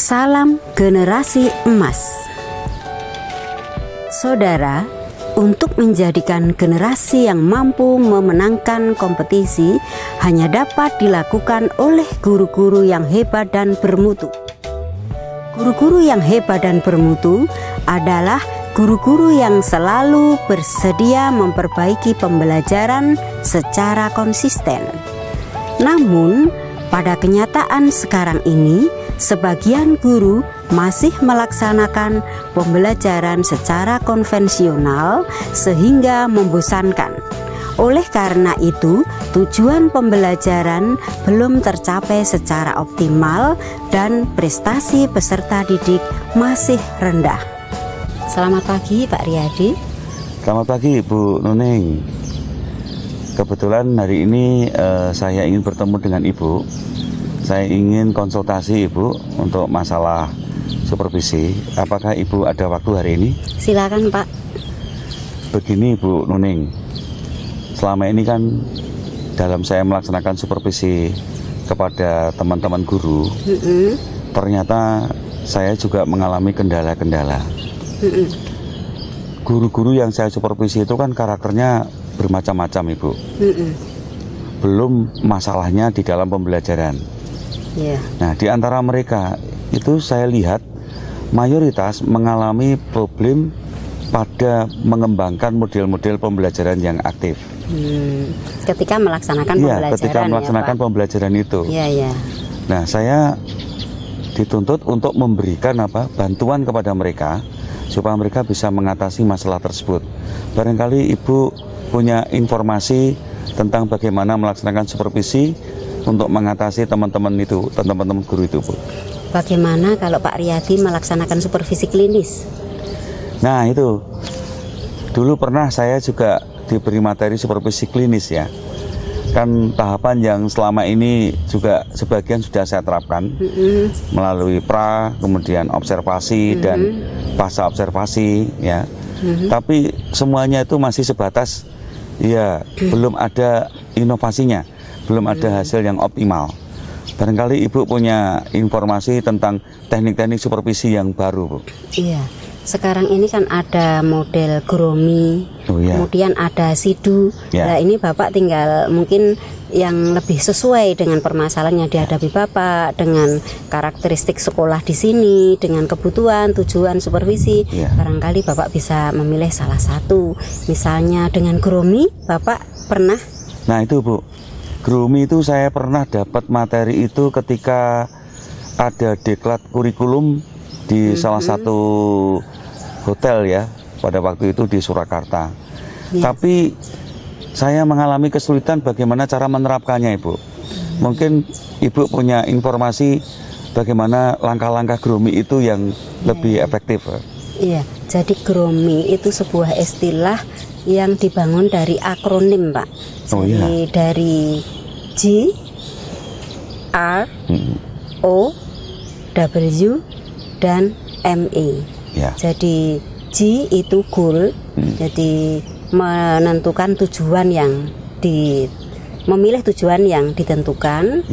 Salam generasi emas. Saudara, untuk menjadikan generasi yang mampu memenangkan kompetisi hanya dapat dilakukan oleh guru-guru yang hebat dan bermutu. Guru-guru yang hebat dan bermutu adalah guru-guru yang selalu bersedia memperbaiki pembelajaran secara konsisten. Namun, pada kenyataan sekarang ini, sebagian guru masih melaksanakan pembelajaran secara konvensional sehingga membosankan. Oleh karena itu, tujuan pembelajaran belum tercapai secara optimal dan prestasi peserta didik masih rendah. Selamat pagi Pak Riyadi. Selamat pagi Bu Nuning. Kebetulan hari ini saya ingin bertemu dengan Ibu. Saya ingin konsultasi Ibu untuk masalah supervisi. Apakah Ibu ada waktu hari ini? Silakan Pak. Begini Bu Nuning, selama ini kan dalam saya melaksanakan supervisi kepada teman-teman guru, ternyata saya juga mengalami kendala-kendala. Guru-guru yang saya supervisi itu kan karakternya bermacam-macam Ibu. Belum masalahnya di dalam pembelajaran. Nah, di antara mereka itu saya lihat mayoritas mengalami problem pada mengembangkan model-model pembelajaran yang aktif. Ketika melaksanakan pembelajaran. Ketika melaksanakan pembelajaran itu. Nah, saya dituntut untuk memberikan bantuan kepada mereka supaya mereka bisa mengatasi masalah tersebut. Barangkali Ibu punya informasi tentang bagaimana melaksanakan supervisi untuk mengatasi teman-teman guru itu, Bu. Bagaimana kalau Pak Riyadi melaksanakan supervisi klinis? Nah, itu dulu pernah saya juga diberi materi supervisi klinis ya. Kan tahapan yang selama ini juga sebagian sudah saya terapkan melalui pra, kemudian observasi dan pasca observasi ya. Tapi semuanya itu masih sebatas ya, belum ada inovasinya, belum ada hasil yang optimal. Barangkali Ibu punya informasi tentang teknik-teknik supervisi yang baru, Bu. Iya, sekarang ini kan ada model Gromi, kemudian ada Sidu. Nah, ini Bapak tinggal mungkin yang lebih sesuai dengan permasalahan yang dihadapi Bapak, dengan karakteristik sekolah di sini, dengan kebutuhan, tujuan supervisi. Barangkali Bapak bisa memilih salah satu. Misalnya dengan Gromi, Bapak pernah? Nah, itu Bu, Gromi itu saya pernah dapat materi itu ketika ada deklat kurikulum di salah satu hotel ya, pada waktu itu di Surakarta. Tapi saya mengalami kesulitan bagaimana cara menerapkannya, Ibu. Mungkin Ibu punya informasi bagaimana langkah-langkah Gromi itu yang lebih efektif. Iya, jadi Gromi itu sebuah istilah yang dibangun dari akronim, Pak. Jadi dari G, R, O, W, dan ME. Jadi G itu goal, jadi menentukan tujuan yang memilih tujuan yang ditentukan.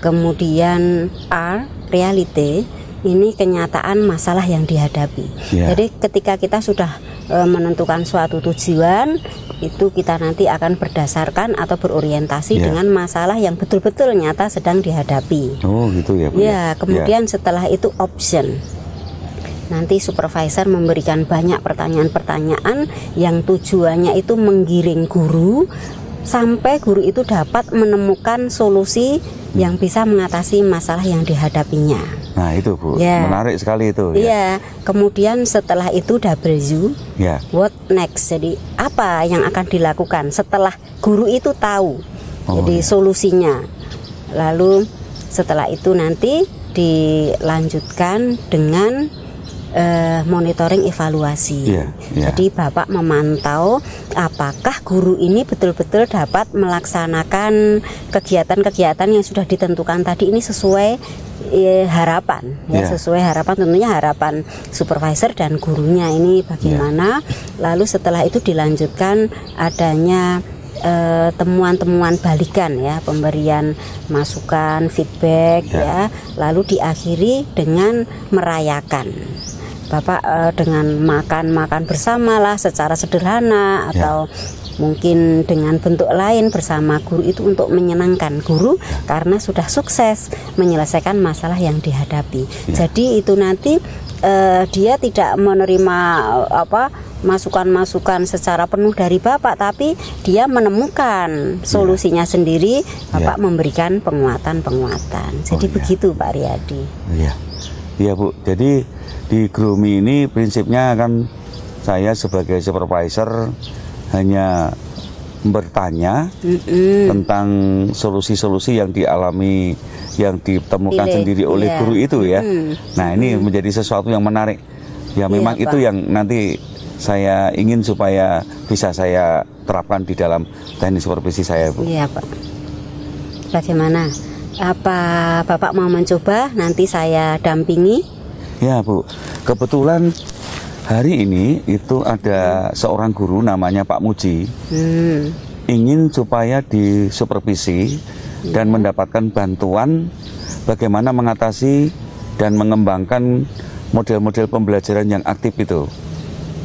Kemudian R, reality, ini kenyataan masalah yang dihadapi. Jadi ketika kita sudah menentukan suatu tujuan, itu kita nanti akan berdasarkan atau berorientasi dengan masalah yang betul-betul nyata sedang dihadapi. Oh gitu ya, Bu. Kemudian setelah itu option. Nanti supervisor memberikan banyak pertanyaan-pertanyaan yang tujuannya itu menggiring guru sampai guru itu dapat menemukan solusi yang bisa mengatasi masalah yang dihadapinya. Nah itu Bu, menarik sekali itu. Kemudian setelah itu W, what next? Jadi apa yang akan dilakukan setelah guru itu tahu, jadi solusinya. Lalu setelah itu nanti dilanjutkan dengan monitoring evaluasi. Jadi Bapak memantau apakah guru ini betul-betul dapat melaksanakan kegiatan-kegiatan yang sudah ditentukan tadi ini sesuai harapan, sesuai harapan, tentunya harapan supervisor dan gurunya ini bagaimana. Lalu setelah itu dilanjutkan adanya temuan-temuan balikan ya, pemberian masukan, feedback ya, lalu diakhiri dengan merayakan. Bapak dengan makan bersama lah secara sederhana atau mungkin dengan bentuk lain bersama guru itu untuk menyenangkan guru karena sudah sukses menyelesaikan masalah yang dihadapi. Jadi itu nanti dia tidak menerima masukan-masukan secara penuh dari Bapak, tapi dia menemukan solusinya sendiri. Bapak memberikan penguatan-penguatan. Jadi begitu Pak Riyadi. Iya Bu. Jadi di Gromi ini prinsipnya kan saya sebagai supervisor hanya bertanya tentang solusi-solusi yang dialami, yang ditemukan sendiri oleh guru itu ya. Nah ini menjadi sesuatu yang menarik. Ya memang itu yang nanti saya ingin supaya bisa saya terapkan di dalam teknik supervisi saya Bu. Iya Pak. Bagaimana? Apa Bapak mau mencoba? Nanti saya dampingi. Ya Bu, kebetulan hari ini itu ada seorang guru namanya Pak Muji, ingin supaya disupervisi dan mendapatkan bantuan bagaimana mengatasi dan mengembangkan model-model pembelajaran yang aktif itu.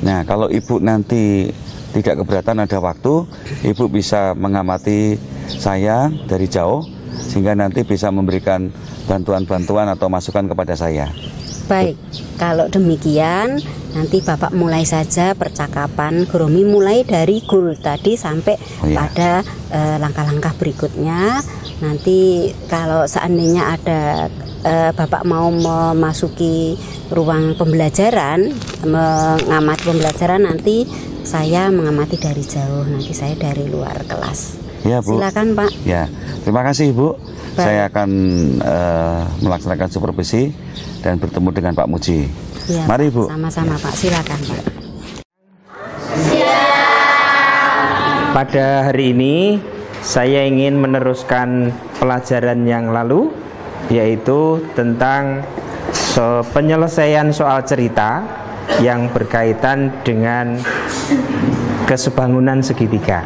Nah kalau Ibu nanti tidak keberatan ada waktu, Ibu bisa mengamati saya dari jauh sehingga nanti bisa memberikan bantuan-bantuan atau masukan kepada saya. Baik, kalau demikian nanti Bapak mulai saja percakapan Gromi mulai dari goal tadi sampai pada langkah-langkah berikutnya. Nanti kalau seandainya ada Bapak mau memasuki ruang pembelajaran, mengamati pembelajaran, nanti saya mengamati dari jauh, nanti saya dari luar kelas. Ya Bu. Silakan Pak. Ya, terima kasih Bu. Baik. Saya akan melaksanakan supervisi dan bertemu dengan Pak Muji. Ya, mari Bu. Sama-sama Pak, silakan Pak. Pada hari ini saya ingin meneruskan pelajaran yang lalu, yaitu tentang penyelesaian soal cerita yang berkaitan dengan kesebangunan segitiga.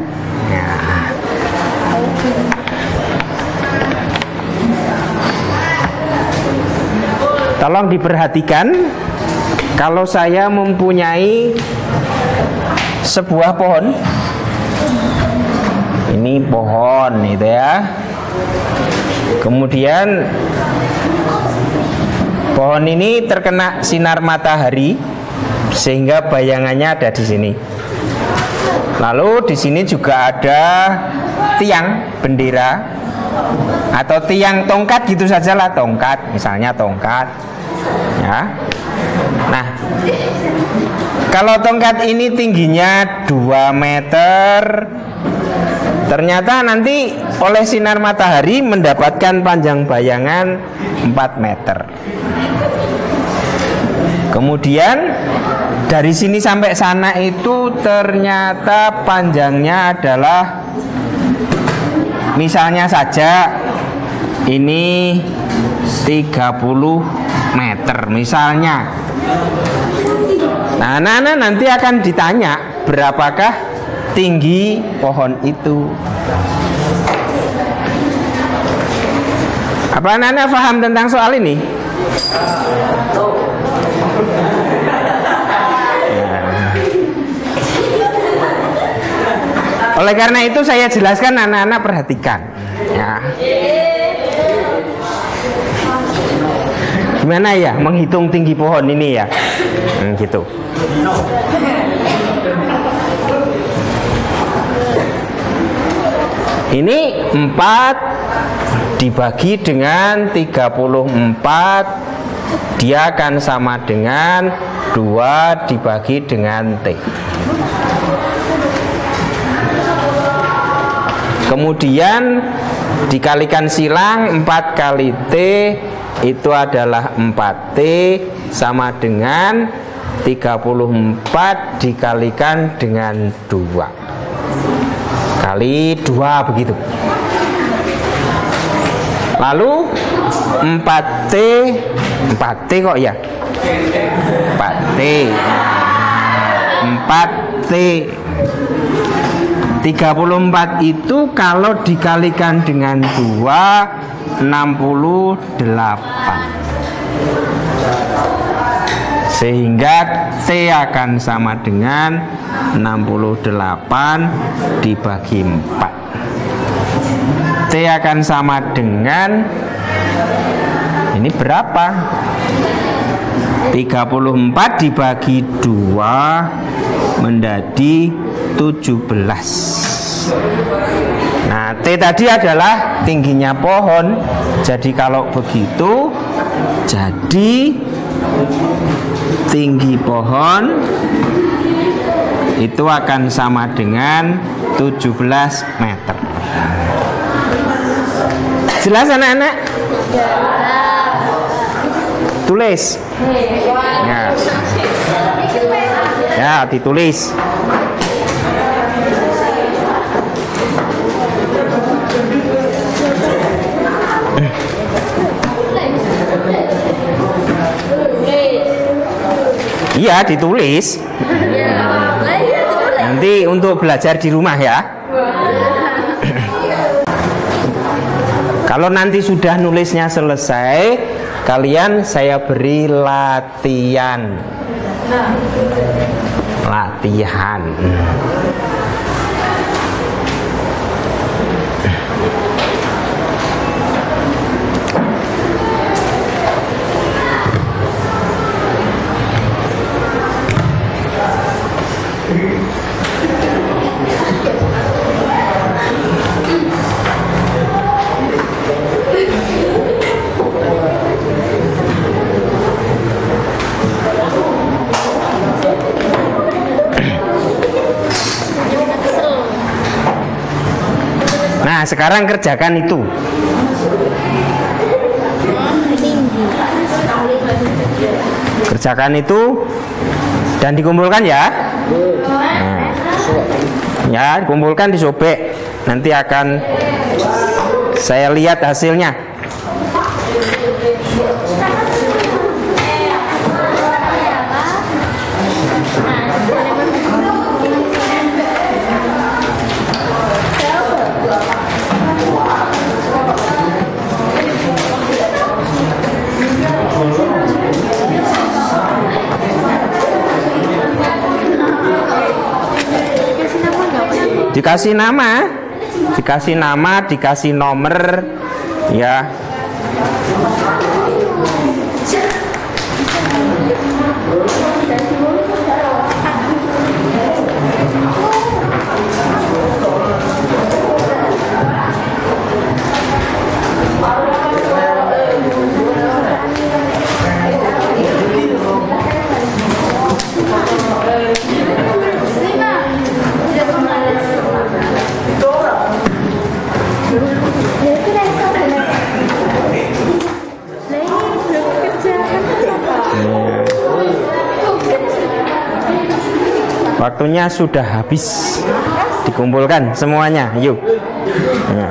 Tolong diperhatikan, kalau saya mempunyai sebuah pohon, ini pohon itu ya. Kemudian pohon ini terkena sinar matahari sehingga bayangannya ada di sini. Lalu di sini juga ada tiang bendera atau tiang tongkat gitu sajalah, tongkat, misalnya tongkat. Ya. Nah, kalau tongkat ini tingginya 2 meter, ternyata nanti oleh sinar matahari mendapatkan panjang bayangan 4 meter. Kemudian dari sini sampai sana itu ternyata panjangnya adalah, misalnya saja ini 30 meter misalnya. Nah, anak-anak nanti akan ditanya berapakah tinggi pohon itu. Apa anak-anak paham tentang soal ini? Oleh karena itu saya jelaskan, anak-anak perhatikan ya. Gimana ya menghitung tinggi pohon ini ya? Gitu. Ini 4 dibagi dengan 34, dia akan sama dengan 2 dibagi dengan T. Kemudian dikalikan silang, 4 kali T itu adalah 4T sama dengan 34 dikalikan dengan 2 kali 2 begitu. Lalu 4T kok ya? 4T 34 itu kalau dikalikan dengan 2, 68. Sehingga T akan sama dengan 68 dibagi 4. T akan sama dengan, ini berapa? 34 dibagi 2 menjadi 17. Nah, T tadi adalah tingginya pohon. Jadi kalau begitu, jadi tinggi pohon itu akan sama dengan 17 meter. Jelas anak-anak? Tulis. Ya, ditulis. Iya, ditulis. Nanti untuk belajar di rumah ya. Kalau nanti sudah nulisnya selesai, kalian saya beri latihan. Latihan. Nah, sekarang kerjakan itu. Kerjakan itu dan dikumpulkan ya. Nah, ya, dikumpulkan, disobek. Nanti akan saya lihat hasilnya. Dikasih nama, dikasih nomor, ya. Waktunya sudah habis. Dikumpulkan semuanya, yuk. Nah.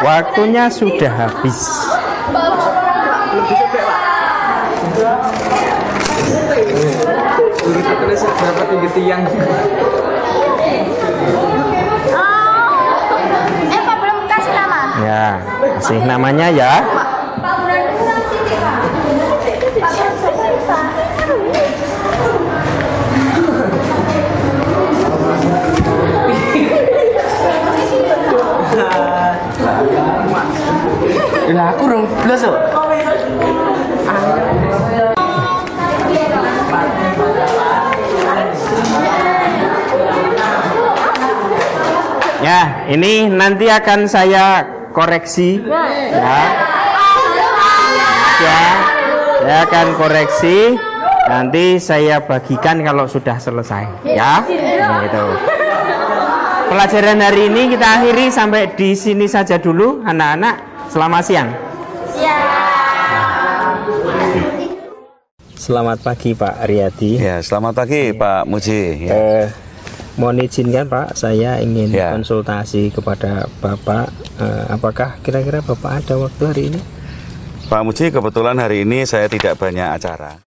Waktunya sudah habis. Berapa tinggi tiang? Pak belum kasih nama. Ya, kasih namanya ya. Lah aku rong belas kok. Ya, ini nanti akan saya koreksi. Ya. Saya akan koreksi. Nanti saya bagikan kalau sudah selesai. Ya, gitu. Pelajaran hari ini kita akhiri sampai di sini saja dulu, anak-anak. Selamat siang. Selamat pagi Pak Riyadi. Ya, selamat pagi Pak Muji. Ya. Mohon izinkan Pak, saya ingin konsultasi kepada Bapak. Apakah kira-kira Bapak ada waktu hari ini? Pak Muji, kebetulan hari ini saya tidak banyak acara.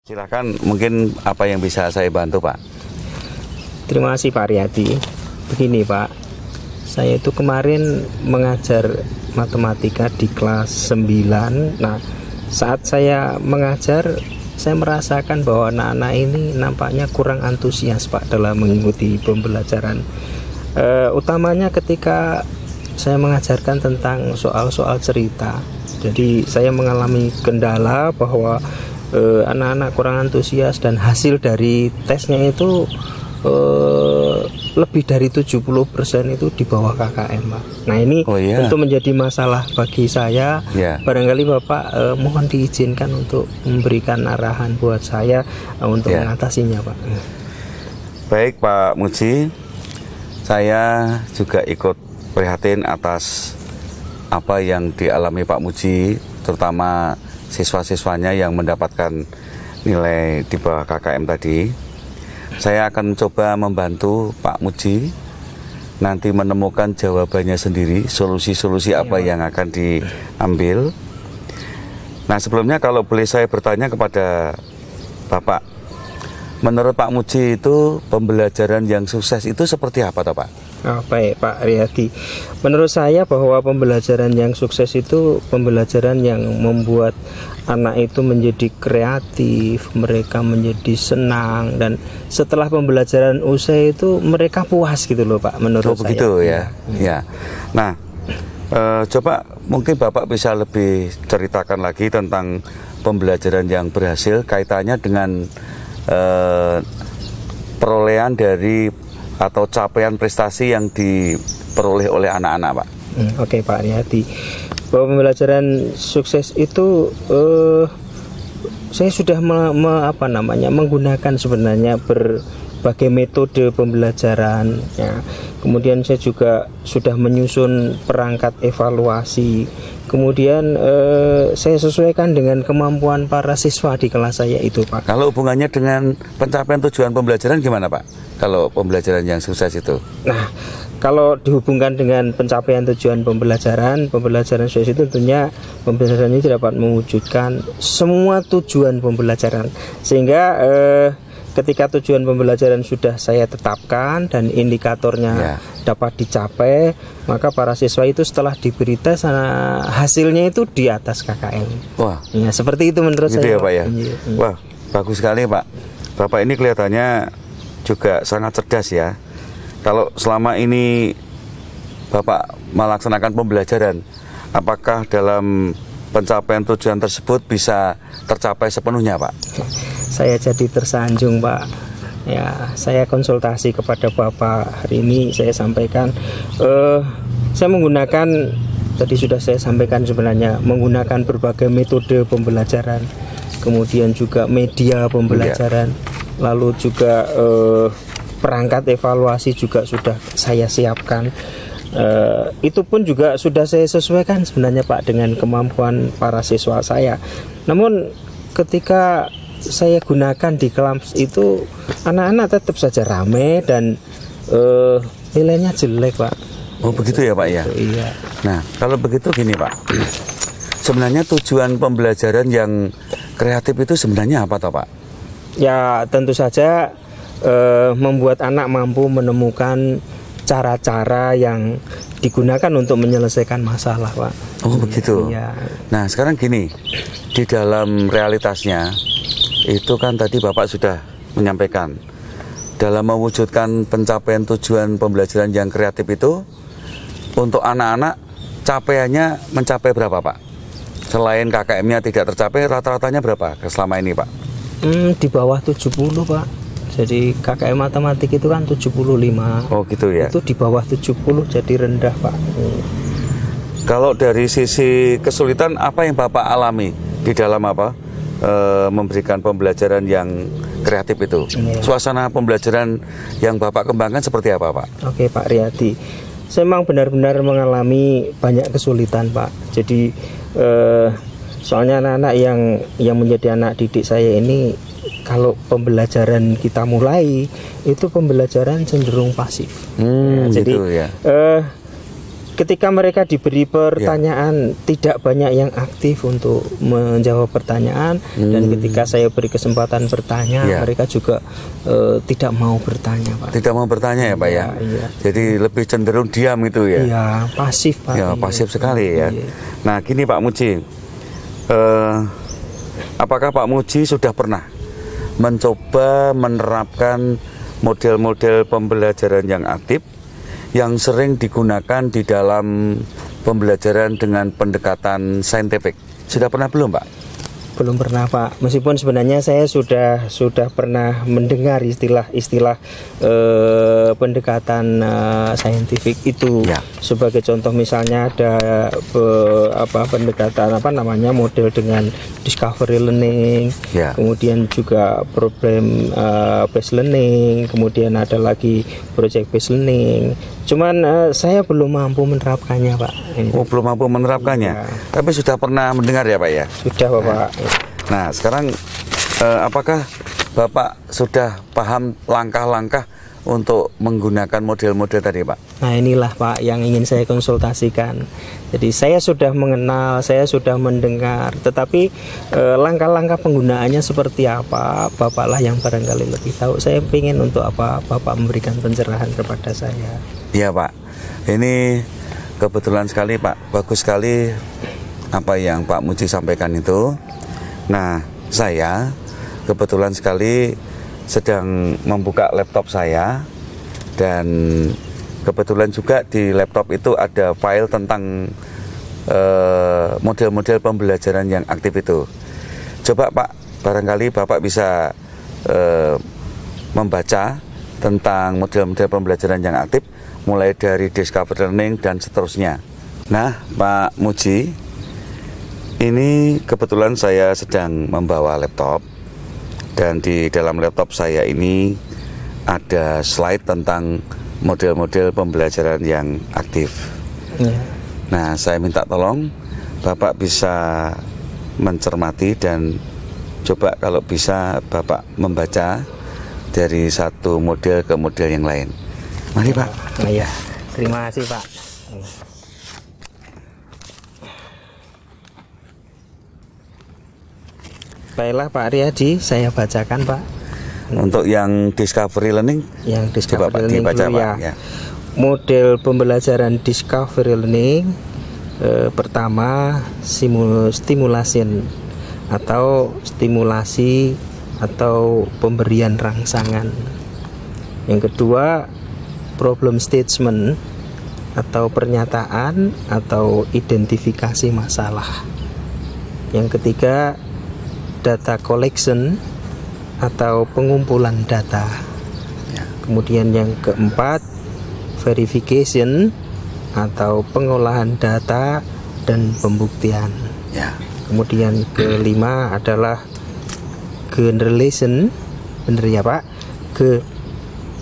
Silakan, mungkin apa yang bisa saya bantu Pak? Terima kasih Pak Riyadi. Begini Pak, saya itu kemarin mengajar matematika di kelas 9. Nah, saat saya mengajar, saya merasakan bahwa anak-anak ini nampaknya kurang antusias Pak dalam mengikuti pembelajaran. Utamanya ketika saya mengajarkan tentang soal-soal cerita. Jadi saya mengalami kendala bahwa anak-anak kurang antusias dan hasil dari tesnya itu lebih dari 70% itu di bawah KKM Pak. Nah ini tentu menjadi masalah bagi saya. Barangkali Bapak mohon diizinkan untuk memberikan arahan buat saya untuk mengatasinya Pak. Baik Pak Muji, saya juga ikut prihatin atas apa yang dialami Pak Muji, terutama siswa-siswanya yang mendapatkan nilai di bawah KKM tadi. Saya akan coba membantu Pak Muji nanti menemukan jawabannya sendiri, solusi-solusi apa yang akan diambil. Nah, sebelumnya kalau boleh saya bertanya kepada Bapak, menurut Pak Muji itu pembelajaran yang sukses itu seperti apa toh Pak? Baik Pak Riyadi, menurut saya bahwa pembelajaran yang sukses itu pembelajaran yang membuat anak itu menjadi kreatif, mereka menjadi senang, dan setelah pembelajaran usai itu mereka puas gitu loh Pak, menurut saya. Begitu ya. Ya. Nah, coba mungkin Bapak bisa lebih ceritakan lagi tentang pembelajaran yang berhasil kaitannya dengan perolehan dari atau capaian prestasi yang diperoleh oleh anak-anak Pak. Oke Pak Riyadi, bahwa pembelajaran sukses itu saya sudah menggunakan sebenarnya berbagai metode pembelajaran ya. Kemudian saya juga sudah menyusun perangkat evaluasi. Kemudian saya sesuaikan dengan kemampuan para siswa di kelas saya itu Pak. Kalau hubungannya dengan pencapaian tujuan pembelajaran gimana Pak? Kalau pembelajaran yang sukses itu? Nah, kalau dihubungkan dengan pencapaian tujuan pembelajaran sukses itu tentunya pembelajaran ini dapat mewujudkan semua tujuan pembelajaran. Sehingga ketika tujuan pembelajaran sudah saya tetapkan dan indikatornya dapat dicapai, maka para siswa itu setelah diberi tes hasilnya itu di atas KKM. Wah, ya, seperti itu menurut gitu saya ya Pak ya. Wah, bagus sekali Pak. Bapak ini kelihatannya juga sangat cerdas ya. Kalau selama ini Bapak melaksanakan pembelajaran, apakah dalam pencapaian tujuan tersebut bisa tercapai sepenuhnya Pak? Saya jadi tersanjung Pak. Ya, saya konsultasi kepada Bapak hari ini, saya sampaikan saya menggunakan, tadi sudah saya sampaikan sebenarnya, menggunakan berbagai metode pembelajaran, kemudian juga media pembelajaran, lalu juga perangkat evaluasi juga sudah saya siapkan. Itu pun juga sudah saya sesuaikan sebenarnya Pak dengan kemampuan para siswa saya. Namun ketika saya gunakan di kelas itu anak-anak tetap saja ramai dan nilainya jelek Pak. Oh begitu ya Pak ya. Iya. Nah kalau begitu gini Pak, sebenarnya tujuan pembelajaran yang kreatif itu sebenarnya apa toh Pak? Ya tentu saja membuat anak mampu menemukan cara-cara yang digunakan untuk menyelesaikan masalah Pak. Oh begitu. Iya. Nah sekarang gini, di dalam realitasnya itu kan tadi Bapak sudah menyampaikan, dalam mewujudkan pencapaian tujuan pembelajaran yang kreatif itu, untuk anak-anak capaiannya mencapai berapa Pak? Selain KKM-nya tidak tercapai, rata-ratanya berapa selama ini Pak? Di bawah 70 Pak. Jadi KKM matematik itu kan 75. Oh gitu ya. Itu di bawah 70 jadi rendah Pak. Kalau dari sisi kesulitan apa yang Bapak alami di dalam memberikan pembelajaran yang kreatif itu? Suasana pembelajaran yang Bapak kembangkan seperti apa Pak? Oke Pak Riyadi, saya memang benar-benar mengalami banyak kesulitan, Pak. Jadi soalnya anak-anak yang menjadi anak didik saya ini, kalau pembelajaran kita mulai itu pembelajaran cenderung pasif. Jadi gitu ya. Ketika mereka diberi pertanyaan, tidak banyak yang aktif untuk menjawab pertanyaan, dan ketika saya beri kesempatan bertanya, mereka juga tidak mau bertanya, Pak. Tidak mau bertanya ya, Pak ya. Iya. Jadi lebih cenderung diam itu ya. Iya, pasif, Pak. Ya, pasif sekali ya. Iya. Nah, gini Pak Muji, apakah Pak Muji sudah pernah mencoba menerapkan model-model pembelajaran yang aktif yang sering digunakan di dalam pembelajaran dengan pendekatan saintifik? Sudah pernah belum, Pak? Belum pernah, Pak. Meskipun sebenarnya saya sudah pernah mendengar istilah pendekatan saintifik itu. Ya. Sebagai contoh misalnya ada pendekatan model dengan discovery learning, Ya. kemudian juga problem based learning, kemudian ada lagi project based learning. Cuman saya belum mampu menerapkannya, Pak. Oh, belum mampu menerapkannya. Ya. Tapi sudah pernah mendengar ya, Pak ya? Sudah, Bapak. Nah, sekarang apakah Bapak sudah paham langkah-langkah untuk menggunakan model-model tadi, Pak? Nah, inilah, Pak, yang ingin saya konsultasikan. Jadi saya sudah mengenal, saya sudah mendengar, tetapi langkah-langkah penggunaannya seperti apa, Bapaklah yang barangkali lebih tahu. Saya ingin untuk apa Bapak memberikan pencerahan kepada saya. Iya, Pak. Ini kebetulan sekali, Pak. Bagus sekali apa yang Pak Muji sampaikan itu. Nah, saya kebetulan sekali sedang membuka laptop saya, dan kebetulan juga di laptop itu ada file tentang model-model pembelajaran yang aktif itu. Coba Pak, barangkali Bapak bisa membaca tentang model-model pembelajaran yang aktif, mulai dari discovery learning dan seterusnya. Nah, Pak Muji, ini kebetulan saya sedang membawa laptop, dan di dalam laptop saya ini ada slide tentang model-model pembelajaran yang aktif. Nah, saya minta tolong Bapak bisa mencermati dan coba kalau bisa Bapak membaca dari satu model ke model yang lain. Mari, Pak. Iya, terima kasih, Pak. Baiklah, Pak Riyadi, saya bacakan, Pak. Untuk yang discovery learning, yang discovery coba Pak learning dibaca, dulu, Pak. ya. Ya. Model pembelajaran discovery learning, pertama stimulation atau stimulasi atau pemberian rangsangan. Yang kedua, problem statement atau pernyataan atau identifikasi masalah. Yang ketiga, data collection atau pengumpulan data. Kemudian yang keempat, verification atau pengolahan data dan pembuktian. Kemudian kelima adalah generalization, bener ya, Pak?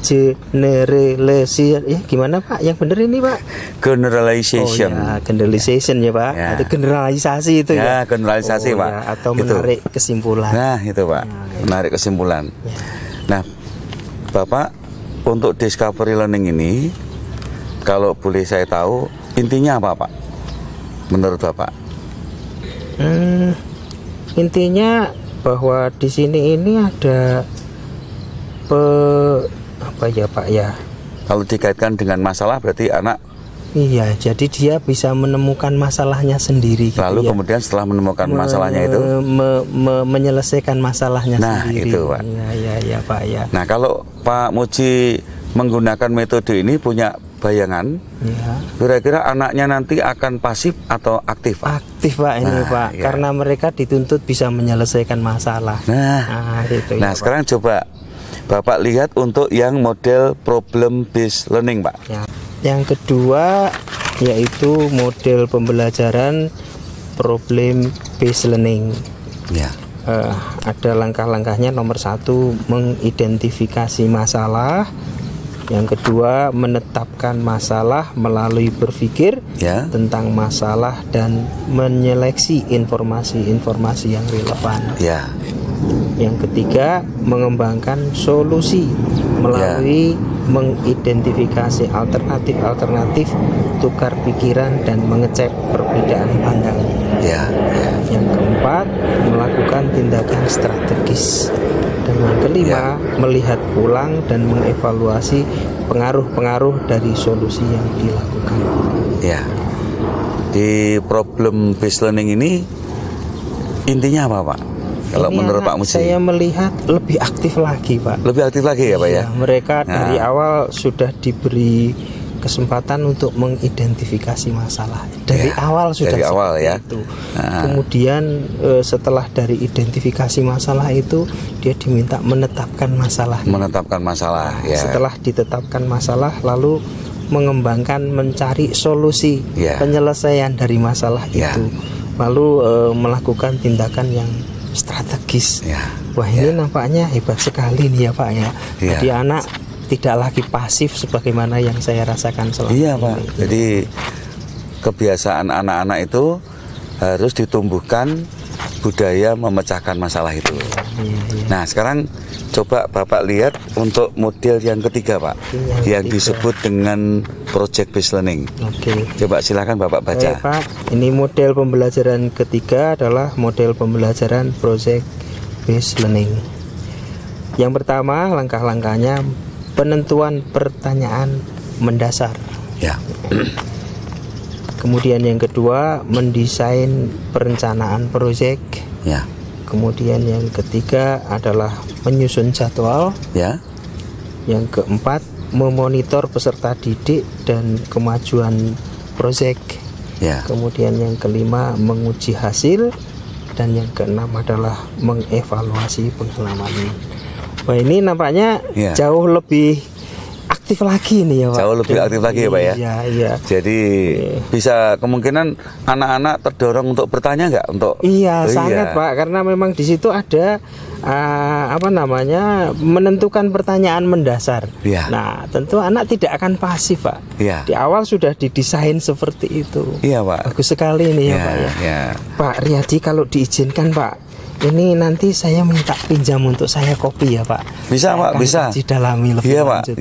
Generalisasi, ya gimana, Pak? Yang bener ini, Pak? Generalization. Oh, ya, generalization ya, Pak. Ya. Atau generalisasi itu ya. Generalisasi, Pak. Ya, atau Gitu. menarik kesimpulan. Nah, itu, Pak. Menarik kesimpulan. Ya. Nah, Bapak, untuk discovery learning ini, kalau boleh saya tahu, intinya apa, Pak? Menurut Bapak? Intinya bahwa di sini ini ada apa ya, Pak ya? Kalau dikaitkan dengan masalah berarti anak. Iya, jadi dia bisa menemukan masalahnya sendiri. Lalu gitu, kemudian setelah menemukan masalahnya itu, menyelesaikan masalahnya sendiri. Nah, itu, Pak. Iya, Pak ya. Nah, kalau Pak Muji menggunakan metode ini, punya bayangan, kira-kira anaknya nanti akan pasif atau aktif, Pak? Aktif, Pak, ini, Pak. Ya. Karena mereka dituntut bisa menyelesaikan masalah. Itu, Nah, ya, sekarang Pak. coba Bapak lihat untuk yang model problem based learning, Pak. Ya. Yang kedua yaitu model pembelajaran problem based learning. Ya. Ada langkah-langkahnya. Nomor satu, mengidentifikasi masalah. Yang kedua, menetapkan masalah melalui berpikir tentang masalah dan menyeleksi informasi-informasi yang relevan. Yang ketiga, mengembangkan solusi melalui mengidentifikasi alternatif-alternatif, tukar pikiran dan mengecek perbedaan pandangan. Yang keempat, melakukan tindakan strategis. Dan yang kelima, melihat ulang dan mengevaluasi pengaruh-pengaruh dari solusi yang dilakukan. Di problem based learning ini intinya apa, Pak? Kalau ini menurut Pak Muji, saya melihat lebih aktif lagi, Pak. Lebih aktif lagi ya, Pak ya? Mereka dari awal sudah diberi kesempatan untuk mengidentifikasi masalah. Dari awal sudah dari awal ya. Itu. Kemudian setelah dari identifikasi masalah itu, dia diminta menetapkan masalah. Menetapkan masalah. Setelah ditetapkan masalah, lalu mengembangkan mencari solusi penyelesaian dari masalah itu. Lalu melakukan tindakan yang strategis. Wah, ini nampaknya hebat sekali nih ya, Pak ya. Jadi anak tidak lagi pasif sebagaimana yang saya rasakan selama ini. Pak. Jadi kebiasaan anak-anak itu harus ditumbuhkan budaya memecahkan masalah itu. Nah, sekarang coba Bapak lihat untuk model yang ketiga, Pak, yang disebut dengan project based learning. Coba silakan Bapak baca. Pak, ini model pembelajaran ketiga adalah model pembelajaran project based learning. Yang pertama, langkah-langkahnya penentuan pertanyaan mendasar. Kemudian yang kedua, mendesain perencanaan proyek. Kemudian yang ketiga adalah menyusun jadwal. Yang keempat, memonitor peserta didik dan kemajuan proyek. Kemudian yang kelima, menguji hasil. Dan yang keenam adalah mengevaluasi pengalaman. Wah, ini nampaknya jauh lebih aktif lagi nih ya, Pak. Jauh lebih aktif lagi ya, Pak ya. Jadi bisa kemungkinan anak-anak terdorong untuk bertanya nggak untuk? Sangat Pak, karena memang di situ ada menentukan pertanyaan mendasar. Nah, tentu anak tidak akan pasif, Pak. Di awal sudah didesain seperti itu. Pak. Bagus sekali nih ya, Pak ya. Pak Riyadi, kalau diizinkan, Pak, ini nanti saya minta pinjam untuk saya kopi ya, Pak. Bisa, Pak, bisa. Didalami lebih lanjut.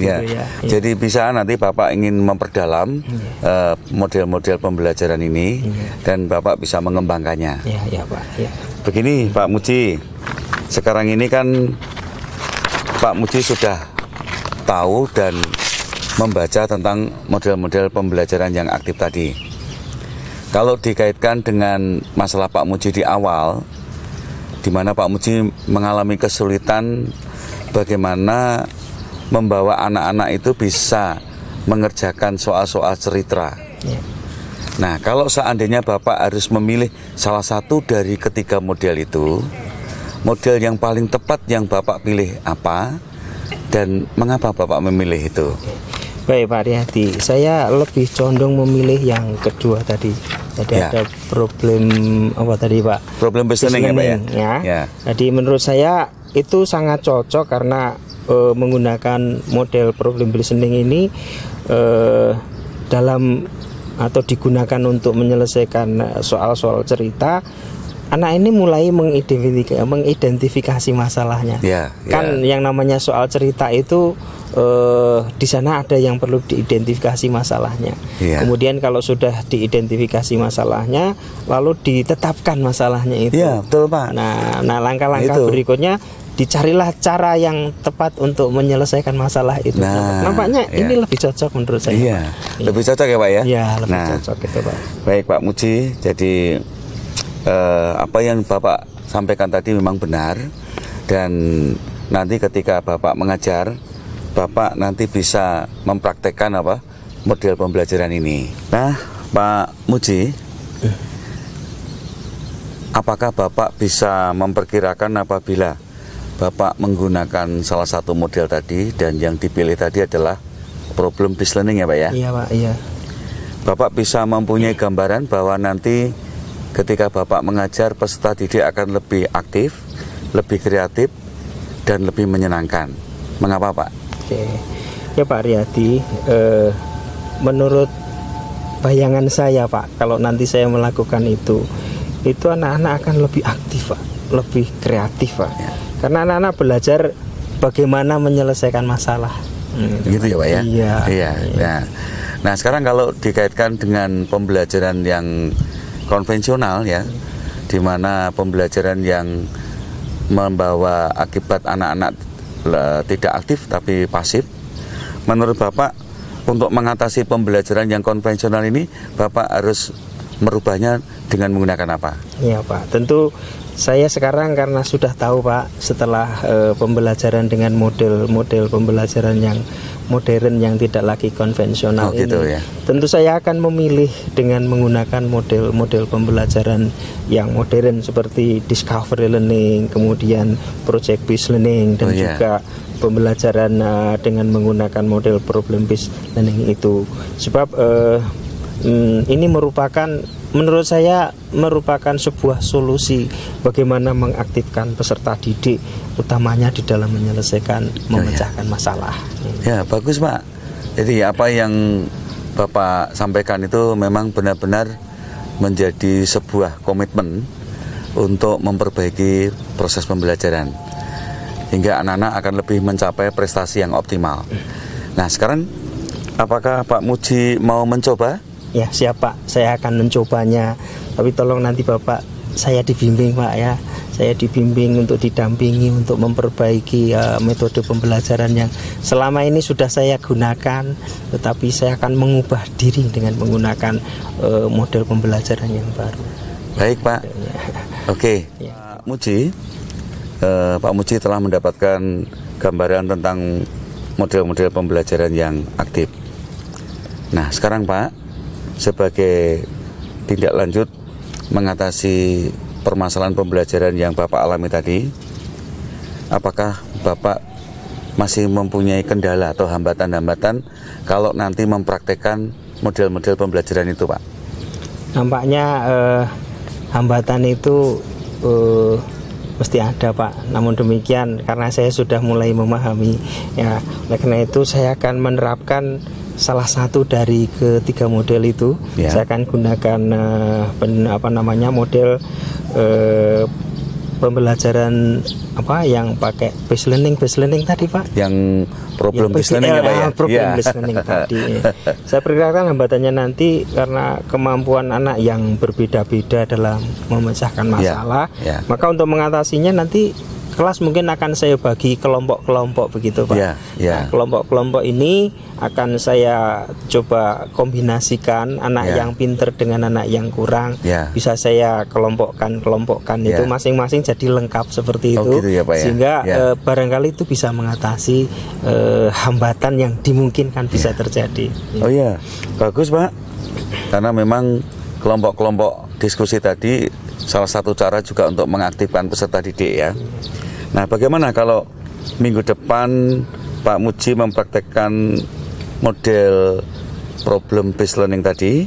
Jadi bisa nanti Bapak ingin memperdalam model-model pembelajaran ini dan Bapak bisa mengembangkannya. Pak. Begini, Pak Muji. Sekarang ini kan Pak Muji sudah tahu dan membaca tentang model-model pembelajaran yang aktif tadi. Kalau dikaitkan dengan masalah Pak Muji di awal, di mana Pak Muji mengalami kesulitan bagaimana membawa anak-anak itu bisa mengerjakan soal-soal cerita. Nah, kalau seandainya Bapak harus memilih salah satu dari ketiga model itu, model yang paling tepat yang Bapak pilih apa dan mengapa Bapak memilih itu? Baik, Pak Riyadi, saya lebih condong memilih yang kedua tadi. Jadi ada problem apa tadi, Pak? Problem based learning ya. Jadi menurut saya itu sangat cocok karena menggunakan model problem based learning ini dalam atau digunakan untuk menyelesaikan soal-soal cerita. Anak ini mulai mengidentifikasi masalahnya. Kan yang namanya soal cerita itu di sana ada yang perlu diidentifikasi masalahnya. Kemudian kalau sudah diidentifikasi masalahnya, lalu ditetapkan masalahnya itu. Betul, Pak. Nah, langkah-langkah berikutnya dicarilah cara yang tepat untuk menyelesaikan masalah itu. Nampaknya ini lebih cocok menurut saya. Lebih cocok ya, Pak ya. Lebih cocok itu, Pak. Baik, Pak Muji. Jadi apa yang Bapak sampaikan tadi memang benar, dan nanti ketika Bapak mengajar, Bapak nanti bisa mempraktekkan model pembelajaran ini. Nah, Pak Muji, apakah Bapak bisa memperkirakan apabila Bapak menggunakan salah satu model tadi dan yang dipilih tadi adalah problem based learning ya, Pak ya? Iya, Pak, Bapak bisa mempunyai gambaran bahwa nanti ketika Bapak mengajar, peserta didik akan lebih aktif, lebih kreatif, dan lebih menyenangkan. Mengapa, Pak? Ya Pak Riyadi, menurut bayangan saya Pak, kalau nanti saya melakukan itu anak-anak akan lebih aktif Pak, lebih kreatif Pak. Ya. Karena anak-anak belajar bagaimana menyelesaikan masalah. Gitu ya Pak ya? Iya. Iya. Nah sekarang kalau dikaitkan dengan pembelajaran yang konvensional ya, di mana pembelajaran yang membawa akibat anak-anak tidak aktif tapi pasif, menurut Bapak untuk mengatasi pembelajaran yang konvensional ini Bapak harus merubahnya dengan menggunakan apa? Iya Pak, tentu saya sekarang karena sudah tahu Pak, setelah pembelajaran dengan model pembelajaran yang modern yang tidak lagi konvensional gitu ini, ya. Tentu saya akan memilih dengan menggunakan model pembelajaran yang modern seperti discovery learning, kemudian project based learning, dan juga pembelajaran dengan menggunakan model problem based learning itu. Sebab ini menurut saya merupakan sebuah solusi bagaimana mengaktifkan peserta didik, utamanya di dalam menyelesaikan, memecahkan masalah. Ya bagus Pak. Jadi apa yang Bapak sampaikan itu memang benar-benar menjadi sebuah komitmen untuk memperbaiki proses pembelajaran hingga anak-anak akan lebih mencapai prestasi yang optimal. Nah sekarang apakah Pak Muji mau mencoba? Ya siap Pak, saya akan mencobanya. Tapi tolong nanti Bapak, saya dibimbing Pak ya. Saya dibimbing untuk didampingi untuk memperbaiki metode pembelajaran yang selama ini sudah saya gunakan. Tetapi saya akan mengubah diri dengan menggunakan model pembelajaran yang baru. Baik Pak. Oke. Pak Muji, Pak Muji telah mendapatkan gambaran tentang model-model pembelajaran yang aktif. Nah sekarang Pak, sebagai tindak lanjut mengatasi permasalahan pembelajaran yang Bapak alami tadi, apakah Bapak masih mempunyai kendala atau hambatan-hambatan kalau nanti mempraktekkan model-model pembelajaran itu Pak? Nampaknya hambatan itu mesti ada Pak. Namun demikian karena saya sudah mulai memahami ya, oleh karena itu saya akan menerapkan salah satu dari ketiga model itu. Saya akan gunakan model pembelajaran yang pakai based learning tadi Pak. Yang problem based learning ya? Problem based learning tadi. Saya perkirakan hambatannya nanti karena kemampuan anak yang berbeda-beda dalam memecahkan masalah. Maka untuk mengatasinya nanti kelas mungkin akan saya bagi kelompok-kelompok begitu Pak. Nah, kelompok-kelompok ini akan saya coba kombinasikan anak yang pinter dengan anak yang kurang. Bisa saya kelompokkan itu masing-masing jadi lengkap seperti itu. Gitu ya, Pak, sehingga barangkali itu bisa mengatasi hambatan yang dimungkinkan bisa terjadi. Oh iya, bagus Pak. Karena memang kelompok-kelompok diskusi tadi salah satu cara juga untuk mengaktifkan peserta didik ya. Nah, bagaimana kalau minggu depan Pak Muji mempraktekkan model problem based learning tadi?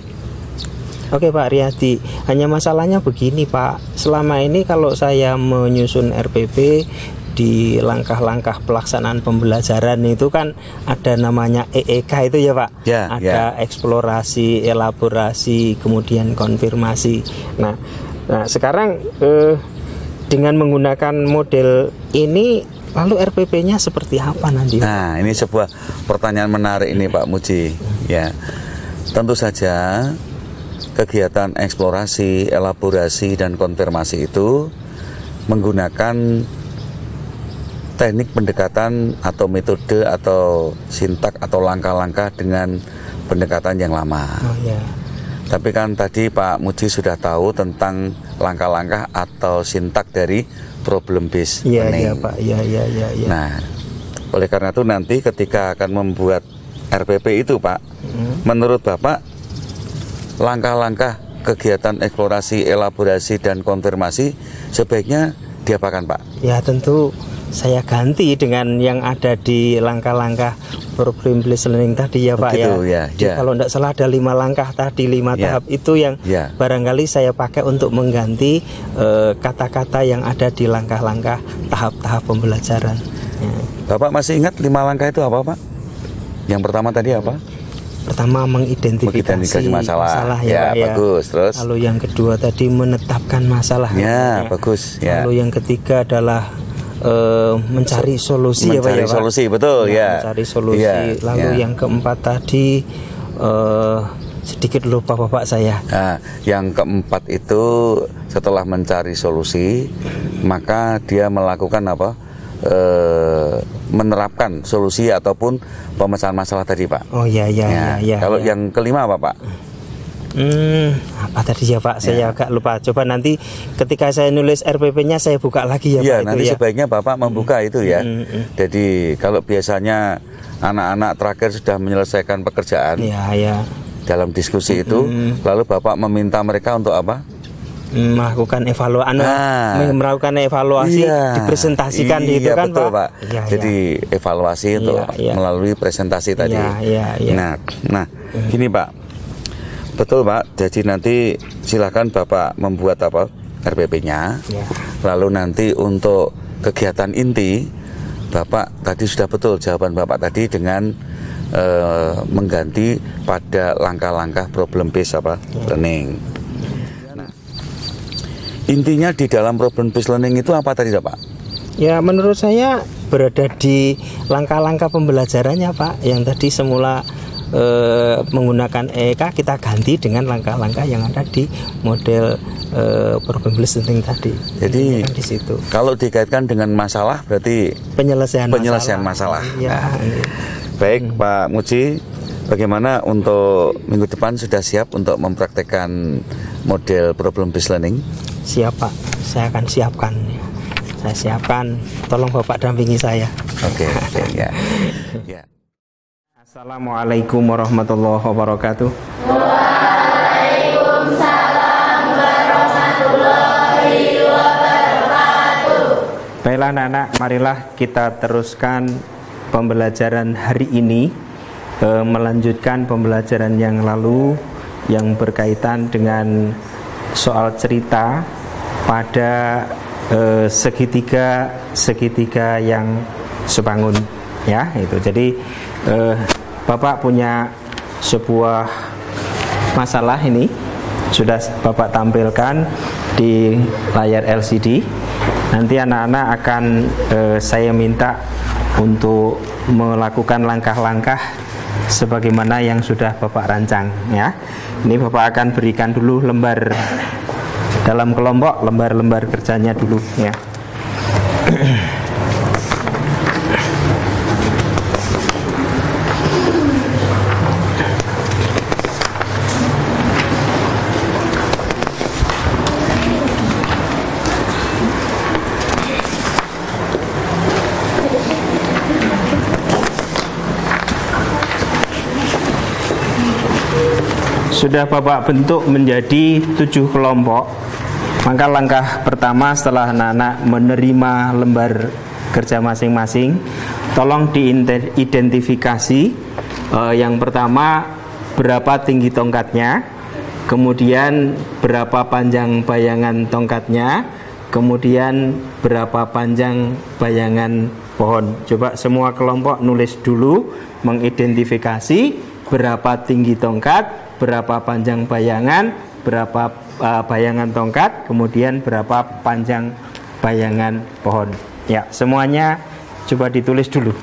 Oke Pak Riyadi, hanya masalahnya begini Pak. Selama ini kalau saya menyusun RPP di langkah-langkah pelaksanaan pembelajaran itu kan ada namanya EEK itu ya Pak. Ada eksplorasi, elaborasi, kemudian konfirmasi. Nah sekarang dengan menggunakan model ini, lalu RPP-nya seperti apa nanti? Nah, ini sebuah pertanyaan menarik ini Pak Muji. Ya, tentu saja kegiatan eksplorasi, elaborasi, dan konfirmasi itu menggunakan teknik pendekatan atau metode atau sintak atau langkah-langkah dengan pendekatan yang lama. Tapi kan tadi Pak Muji sudah tahu tentang langkah-langkah atau sintak dari problem based learning. Iya Pak, iya. Nah, oleh karena itu nanti ketika akan membuat RPP itu Pak, menurut Bapak langkah-langkah kegiatan eksplorasi, elaborasi, dan konfirmasi sebaiknya diapakan Pak? Ya tentu saya ganti dengan yang ada di langkah-langkah problem based learning tadi ya Pak. Kalau tidak salah ada 5 langkah tadi, 5 tahap itu yang barangkali saya pakai untuk mengganti kata-kata yang ada di langkah-langkah tahap-tahap pembelajaran. Bapak masih ingat 5 langkah itu apa Pak? Yang pertama tadi apa? Pertama mengidentifikasi masalah ya, Pak, bagus. Terus lalu yang kedua tadi menetapkan masalah ya, bagus ya. Lalu yang ketiga adalah mencari solusi ya Pak ya, solusi, betul ya. Mencari solusi ya, lalu yang keempat tadi sedikit lupa Bapak saya. Nah, yang keempat itu setelah mencari solusi maka dia melakukan apa? Menerapkan solusi ataupun pemecahan masalah tadi Pak. Oh ya. Kalau yang kelima apa Pak? Apa tadi ya Pak? Saya agak lupa. Coba nanti ketika saya nulis RPP-nya saya buka lagi ya Pak. Nanti sebaiknya Bapak membuka itu ya. Jadi kalau biasanya anak-anak terakhir sudah menyelesaikan pekerjaan dalam diskusi itu, lalu Bapak meminta mereka untuk apa? Melakukan evaluasi, dipresentasikan itu kan betul, Pak. Jadi evaluasi untuk melalui presentasi tadi. Nah, gini Pak, betul Pak. Jadi nanti silakan Bapak membuat apa RPP-nya. Lalu nanti untuk kegiatan inti, Bapak tadi sudah betul jawaban Bapak tadi dengan mengganti pada langkah-langkah problem based learning. Intinya di dalam problem based learning itu apa tadi Pak? Ya menurut saya berada di langkah-langkah pembelajarannya Pak. Yang tadi semula menggunakan EK kita ganti dengan langkah-langkah yang ada di model problem based learning tadi. Jadi di situ. Kalau dikaitkan dengan masalah berarti penyelesaian masalah. Ya. Baik Pak Muji, bagaimana untuk minggu depan sudah siap untuk mempraktekkan model problem based learning? Siap Pak, saya akan siapkan. Saya siapkan, tolong Bapak dampingi saya. Oke, ya. Assalamualaikum warahmatullahi wabarakatuh. Waalaikumsalam warahmatullahi wabarakatuh. Baiklah anak-anak, marilah kita teruskan pembelajaran hari ini, melanjutkan pembelajaran yang lalu yang berkaitan dengan soal cerita pada segitiga yang sebangun ya itu. Jadi Bapak punya sebuah masalah ini sudah Bapak tampilkan di layar LCD. Nanti anak-anak akan saya minta untuk melakukan langkah-langkah sebagaimana yang sudah Bapak rancang ya. Ini Bapak akan berikan dulu lembar dalam kelompok, lembar-lembar kerjanya dulu ya. Sudah Bapak bentuk menjadi 7 kelompok. Maka langkah pertama setelah anak-anak menerima lembar kerja masing-masing, tolong diidentifikasi. Yang pertama, berapa tinggi tongkatnya, kemudian berapa panjang bayangan tongkatnya, kemudian berapa panjang bayangan pohon. Coba semua kelompok nulis dulu, mengidentifikasi berapa tinggi tongkat, berapa panjang bayangan, berapa bayangan tongkat, kemudian berapa panjang bayangan pohon. Ya, semuanya coba ditulis dulu.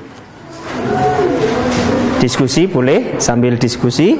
Diskusi boleh sambil diskusi.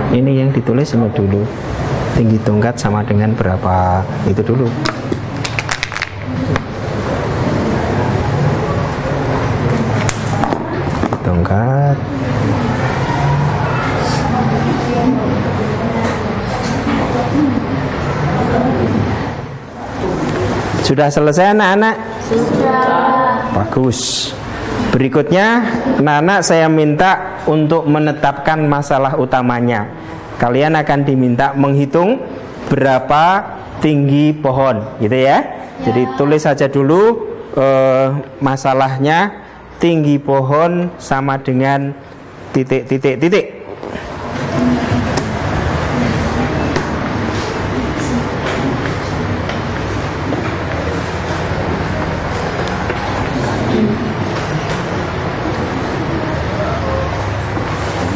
Ini yang ditulis sama dulu, tinggi tongkat sama dengan berapa, itu dulu. tongkat. Sudah selesai anak-anak? Sudah. Bagus. Berikutnya anak-anak saya minta untuk menetapkan masalah utamanya. Kalian akan diminta menghitung berapa tinggi pohon, gitu ya. Jadi tulis saja dulu masalahnya, tinggi pohon sama dengan titik.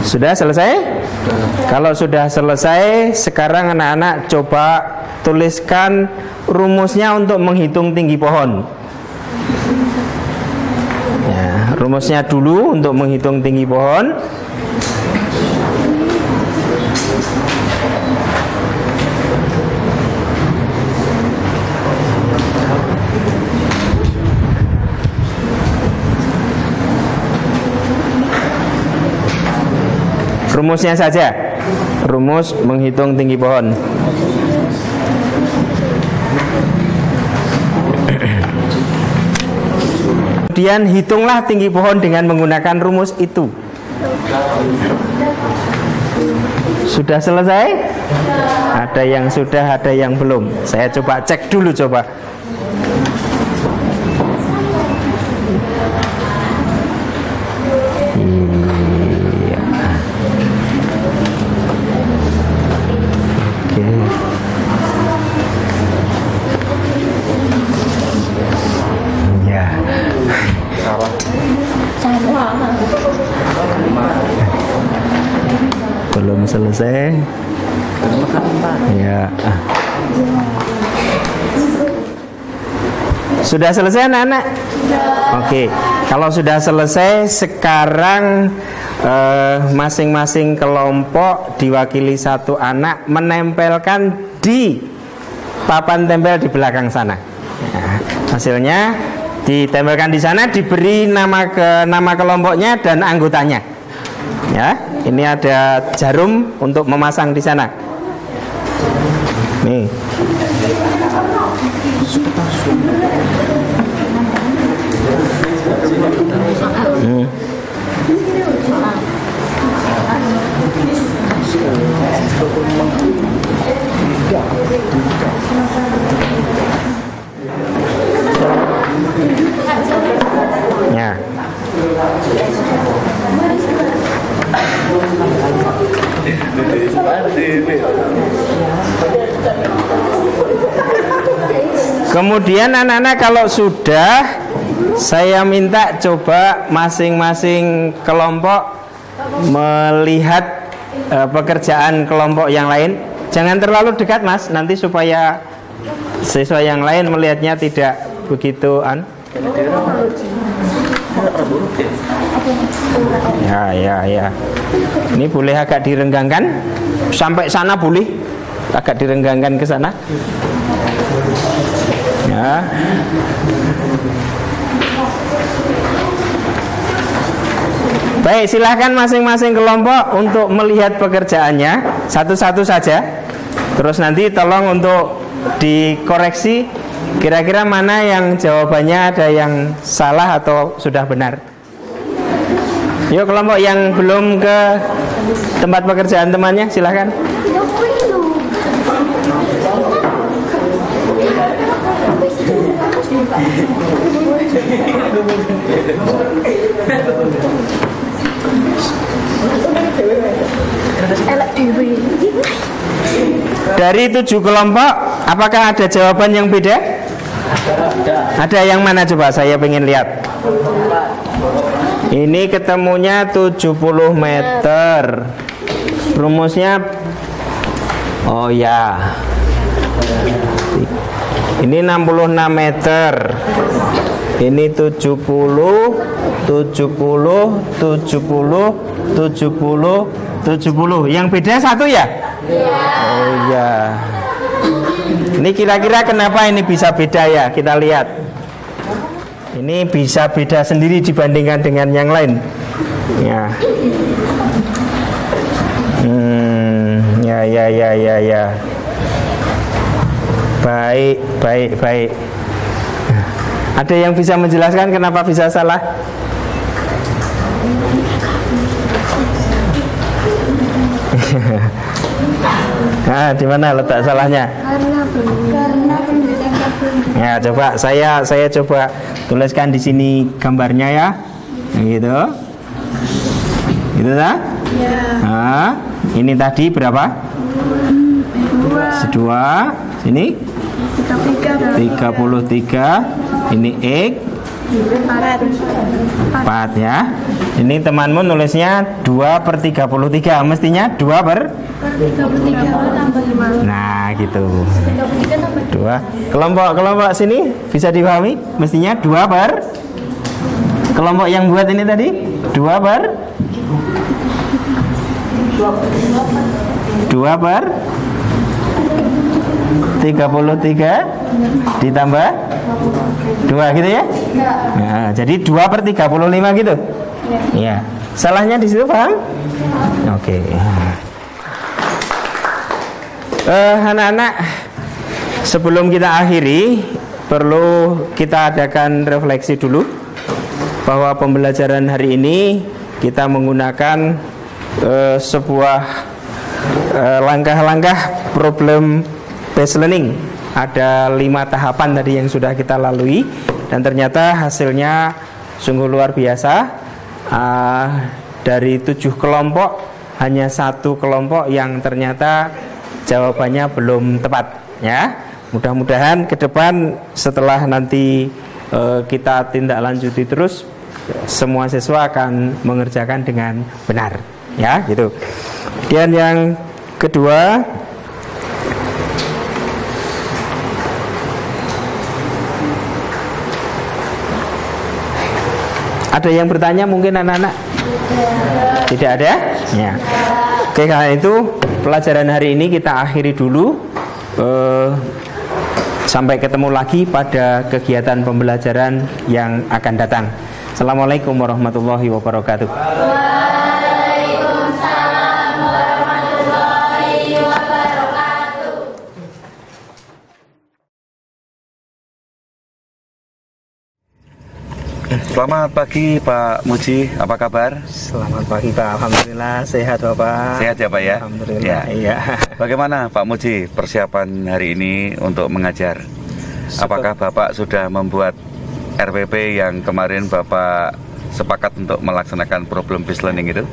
Sudah selesai? Kalau sudah selesai, sekarang anak-anak coba tuliskan rumusnya untuk menghitung tinggi pohon. Ya, rumusnya dulu untuk menghitung tinggi pohon. Rumusnya saja, rumus menghitung tinggi pohon. Kemudian hitunglah tinggi pohon dengan menggunakan rumus itu. Sudah selesai? Ada yang sudah, ada yang belum. Saya coba cek dulu coba. Belum selesai. Ya. Sudah selesai anak-anak? Oke. Kalau sudah selesai, sekarang masing-masing kelompok diwakili satu anak menempelkan di papan tempel di belakang sana. Nah, hasilnya ditempelkan di sana, diberi nama kelompoknya dan anggotanya. Ya, ini ada jarum untuk memasang di sana. Nih. Ya. Kemudian anak-anak kalau sudah, saya minta coba masing-masing kelompok melihat pekerjaan kelompok yang lain. Jangan terlalu dekat mas, nanti supaya siswa yang lain melihatnya tidak begitu Ya. Ini boleh agak direnggangkan sampai sana, boleh agak direnggangkan ke sana. Ya. Baik, silahkan masing-masing kelompok untuk melihat pekerjaannya satu-satu saja. Terus nanti tolong untuk dikoreksi kira-kira mana yang jawabannya ada yang salah atau sudah benar. Yuk kelompok yang belum ke tempat pekerjaan temannya, silahkan. Dari 7 kelompok, apakah ada jawaban yang beda? Ada yang mana coba, saya pengen lihat. Ini ketemunya 70 meter. Rumusnya, oh ya, ini 66 meter. Ini 70, 70, 70, 70, 70. Yang beda satu ya? Oh ya. Ini kira-kira kenapa ini bisa beda ya? Kita lihat. Ini bisa beda sendiri dibandingkan dengan yang lain. Ya. Ya. Baik. Ada yang bisa menjelaskan kenapa bisa salah? Nah, di mana letak salahnya? Ya, coba saya coba tuliskan di sini gambarnya ya. Gitu. Gitu dah? Ya. Nah, ini tadi berapa? 2. Sini 33. Ini X 4 ya. Ini temanmu nulisnya 2/33. Mestinya 2/33. Nah gitu. 2. Kelompok sini bisa dipahami? Mestinya 2 per. Kelompok yang buat ini tadi 2 per 33 ditambah 2 gitu ya? Nah, jadi 2/35 gitu? Ya. Salahnya di situ, paham? Oke. Anak-anak, sebelum kita akhiri, perlu kita adakan refleksi dulu bahwa pembelajaran hari ini kita menggunakan sebuah langkah-langkah problem based learning. Ada 5 tahapan tadi yang sudah kita lalui, dan ternyata hasilnya sungguh luar biasa. Dari 7 kelompok hanya 1 kelompok yang ternyata jawabannya belum tepat ya. Mudah-mudahan ke depan setelah nanti kita tindak lanjuti terus, semua siswa akan mengerjakan dengan benar ya gitu. Dan yang kedua, ada yang bertanya mungkin anak-anak? Tidak ada? Ya. Oke, karena itu pelajaran hari ini kita akhiri dulu. Sampai ketemu lagi pada kegiatan pembelajaran yang akan datang. Assalamualaikum warahmatullahi wabarakatuh. Waalaikumsalam warahmatullahi wabarakatuh. Selamat pagi Pak Muji, apa kabar? Selamat pagi Pak, alhamdulillah sehat Bapak. Sehat ya Pak ya? Alhamdulillah ya. Iya. Bagaimana Pak Muji persiapan hari ini untuk mengajar? Apakah Bapak sudah membuat RPP yang kemarin Bapak sepakat untuk melaksanakan problem based learning itu?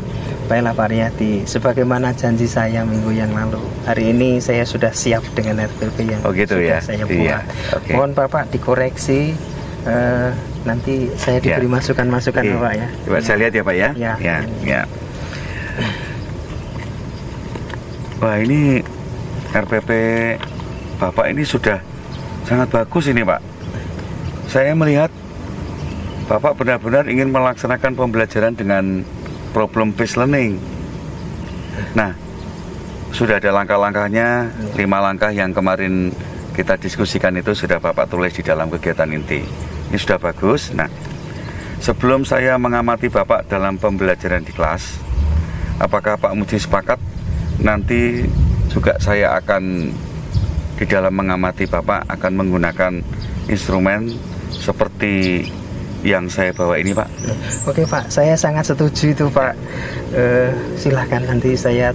Baiklah Pak Riyadi, sebagaimana janji saya minggu yang lalu, hari ini saya sudah siap dengan RPP yang sudah saya buat. Iya. Okay. Mohon Bapak dikoreksi. Nanti saya diberi masukan-masukan Bapak ya. Coba saya lihat ya Pak ya. Ya. Wah, ini RPP Bapak ini sudah sangat bagus ini Pak. Saya melihat Bapak benar-benar ingin melaksanakan pembelajaran dengan problem based learning. Nah, sudah ada langkah-langkahnya, 5 langkah yang kemarin kita diskusikan itu sudah Bapak tulis di dalam kegiatan inti. Ini sudah bagus. Nah, sebelum saya mengamati Bapak dalam pembelajaran di kelas, apakah Pak Muji sepakat nanti juga saya akan di dalam mengamati Bapak akan menggunakan instrumen seperti yang saya bawa ini Pak? Oke Pak, saya sangat setuju itu Pak. Silahkan nanti saya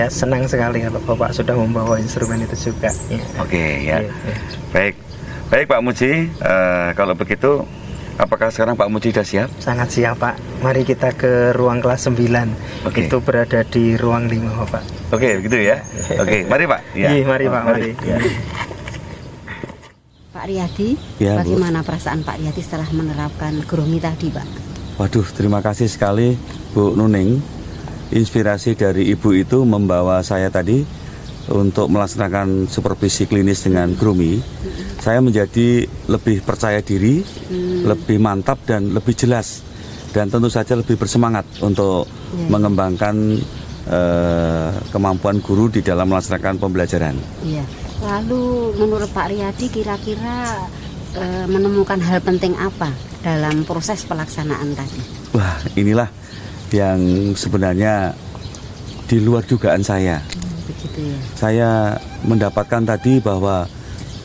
senang sekali kalau Bapak sudah membawa instrumen itu juga. Ya. Oke ya. Baik Pak Muji, kalau begitu apakah sekarang Pak Muji sudah siap? Sangat siap Pak. Mari kita ke ruang kelas 9. Itu berada di ruang 5 Bapak. Oke, begitu ya. Oke, mari Pak. Ya. Mari Pak, mari. Ya. Pak Riyadi, ya, bagaimana perasaan Pak Riyadi setelah menerapkan Gromi tadi Pak? Waduh, terima kasih sekali Bu Nuning. Inspirasi dari Ibu itu membawa saya tadi untuk melaksanakan supervisi klinis dengan Gromi. Saya menjadi lebih percaya diri, lebih mantap dan lebih jelas, dan tentu saja lebih bersemangat untuk mengembangkan kemampuan guru di dalam melaksanakan pembelajaran. Iya. Lalu menurut Pak Riyadi kira-kira menemukan hal penting apa dalam proses pelaksanaan tadi? Wah, inilah yang sebenarnya di luar dugaan saya. Begitu ya. Saya mendapatkan tadi bahwa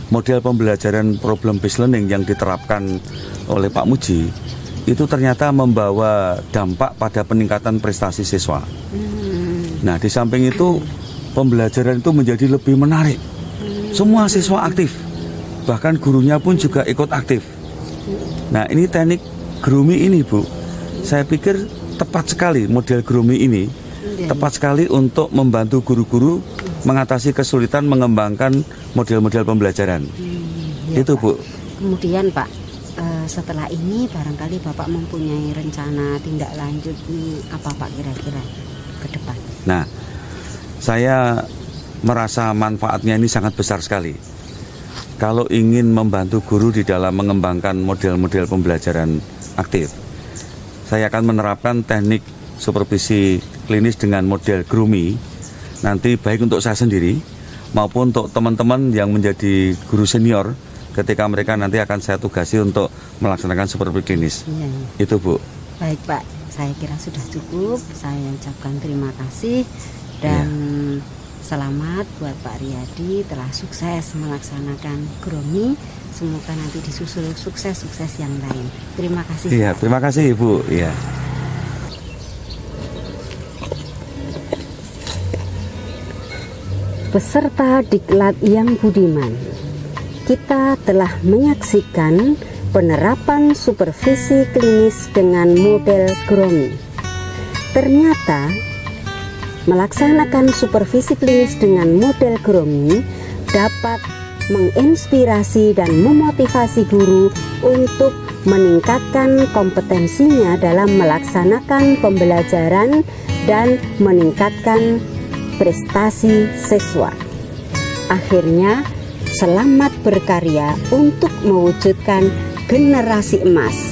model pembelajaran problem based learning yang diterapkan oleh Pak Muji itu ternyata membawa dampak pada peningkatan prestasi siswa. Nah, di samping itu pembelajaran itu menjadi lebih menarik. Semua siswa aktif, bahkan gurunya pun juga ikut aktif. Nah, ini teknik Gromi ini, Bu, saya pikir tepat sekali model Gromi ini, tepat sekali untuk membantu guru-guru mengatasi kesulitan mengembangkan model-model pembelajaran. Ya, itu, Pak. Bu. Kemudian Pak, setelah ini barangkali Bapak mempunyai rencana tindak lanjut apa Pak kira-kira ke depan? Nah, saya merasa manfaatnya ini sangat besar sekali. Kalau ingin membantu guru di dalam mengembangkan model-model pembelajaran aktif, saya akan menerapkan teknik supervisi klinis dengan model Gromi, nanti baik untuk saya sendiri maupun untuk teman-teman yang menjadi guru senior ketika mereka nanti akan saya tugasi untuk melaksanakan supervisi klinis. Ya. Itu, Bu. Baik Pak, saya kira sudah cukup. Saya ucapkan terima kasih dan selamat buat Pak Riyadi telah sukses melaksanakan Gromi. Semoga nanti disusul sukses-sukses yang lain. Terima kasih. Iya, terima kasih Ibu. Iya. Peserta diklat yang budiman, kita telah menyaksikan penerapan supervisi klinis dengan model Gromi. Ternyata melaksanakan supervisi klinis dengan model Gromi dapat menginspirasi dan memotivasi guru untuk meningkatkan kompetensinya dalam melaksanakan pembelajaran dan meningkatkan prestasi siswa. Akhirnya, selamat berkarya untuk mewujudkan generasi emas.